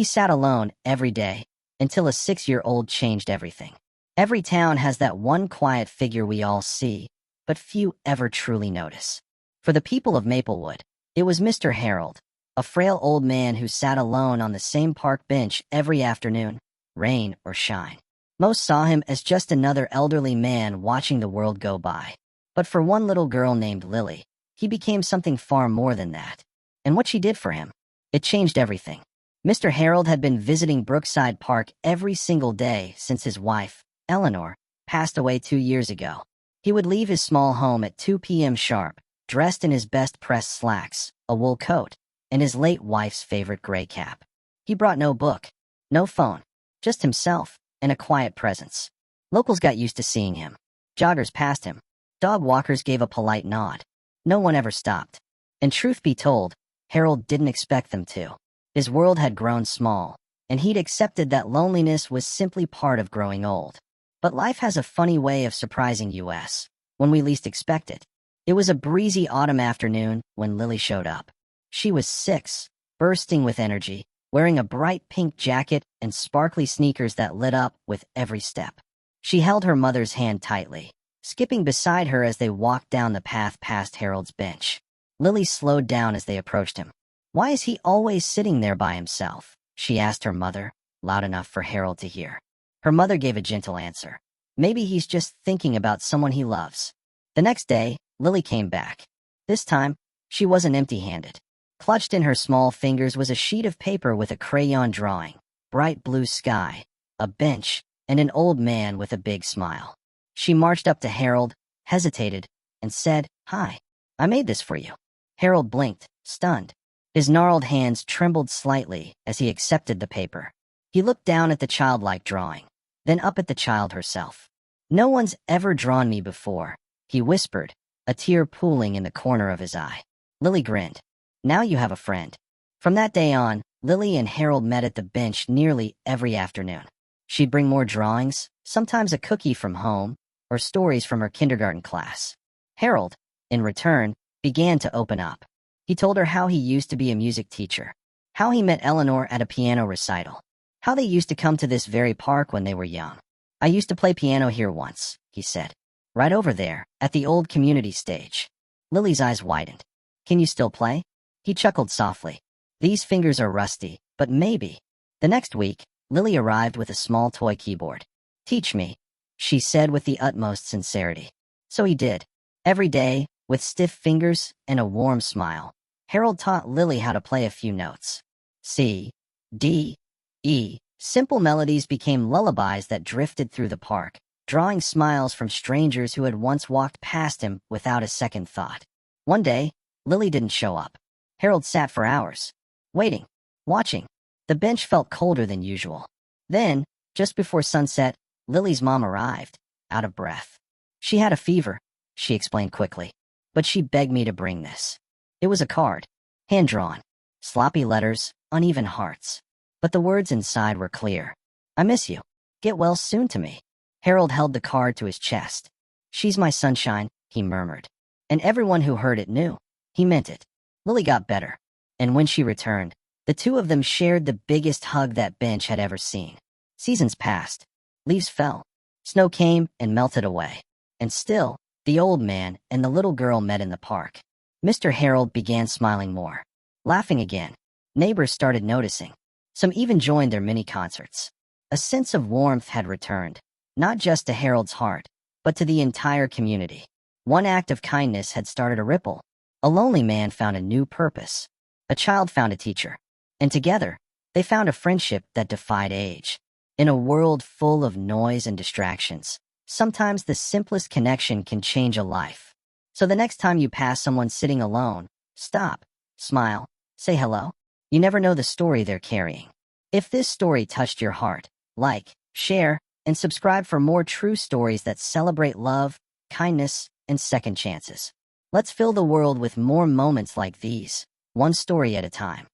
sat alone every day until a 6-year-old changed everything. Every town has that one quiet figure we all see, but few ever truly notice. For the people of Maplewood, it was Mr. Harold, a frail old man who sat alone on the same park bench every afternoon, rain or shine. Most saw him as just another elderly man watching the world go by. But for one little girl named Lily, he became something far more than that. And what she did for him, it changed everything. Mr. Harold had been visiting Brookside Park every single day since his wife, Eleanor, passed away 2 years ago. He would leave his small home at 2 p.m. sharp, dressed in his best pressed slacks, a wool coat, and his late wife's favorite gray cap. He brought no book, no phone, just himself and a quiet presence. Locals got used to seeing him. Joggers passed him. Dog walkers gave a polite nod. No one ever stopped. And truth be told, Harold didn't expect them to. His world had grown small, and he'd accepted that loneliness was simply part of growing old. But life has a funny way of surprising us when we least expect it. It was a breezy autumn afternoon when Lily showed up. She was 6, bursting with energy, wearing a bright pink jacket and sparkly sneakers that lit up with every step. She held her mother's hand tightly, skipping beside her as they walked down the path past Harold's bench. Lily slowed down as they approached him. "Why is he always sitting there by himself?" she asked her mother, loud enough for Harold to hear. Her mother gave a gentle answer. "Maybe he's just thinking about someone he loves." The next day, Lily came back. This time, she wasn't empty-handed. Clutched in her small fingers was a sheet of paper with a crayon drawing, bright blue sky, a bench, and an old man with a big smile. She marched up to Harold, hesitated, and said, "Hi, I made this for you." Harold blinked, stunned. His gnarled hands trembled slightly as he accepted the paper. He looked down at the childlike drawing, then up at the child herself. "No one's ever drawn me before," he whispered, a tear pooling in the corner of his eye. Lily grinned. "Now you have a friend." From that day on, Lily and Harold met at the bench nearly every afternoon. She'd bring more drawings, sometimes a cookie from home, or stories from her kindergarten class. Harold, in return, began to open up. He told her how he used to be a music teacher, how he met Eleanor at a piano recital, how they used to come to this very park when they were young. "I used to play piano here once," he said. "Right over there, at the old community stage." Lily's eyes widened. "Can you still play?" He chuckled softly. "These fingers are rusty, but maybe." The next week, Lily arrived with a small toy keyboard. "Teach me," she said with the utmost sincerity. So he did. Every day, with stiff fingers and a warm smile, Harold taught Lily how to play a few notes. C, D, E. Simple melodies became lullabies that drifted through the park, drawing smiles from strangers who had once walked past him without a second thought. One day, Lily didn't show up. Harold sat for hours, waiting, watching. The bench felt colder than usual. Then, just before sunset, Lily's mom arrived, out of breath. "She had a fever," she explained quickly, "but she begged me to bring this." It was a card, hand-drawn, sloppy letters, uneven hearts. But the words inside were clear. "I miss you. Get well soon to me." Harold held the card to his chest. "She's my sunshine," he murmured. And everyone who heard it knew. He meant it. Lily got better, and when she returned, the two of them shared the biggest hug that bench had ever seen. Seasons passed. Leaves fell. Snow came and melted away. And still, the old man and the little girl met in the park. Mr. Harold began smiling more, laughing again. Neighbors started noticing. Some even joined their mini-concerts. A sense of warmth had returned, not just to Harold's heart, but to the entire community. One act of kindness had started a ripple. A lonely man found a new purpose. A child found a teacher. And together, they found a friendship that defied age. In a world full of noise and distractions, sometimes the simplest connection can change a life. So the next time you pass someone sitting alone, stop, smile, say hello. You never know the story they're carrying. If this story touched your heart, like, share, and subscribe for more true stories that celebrate love, kindness, and second chances. Let's fill the world with more moments like these, one story at a time.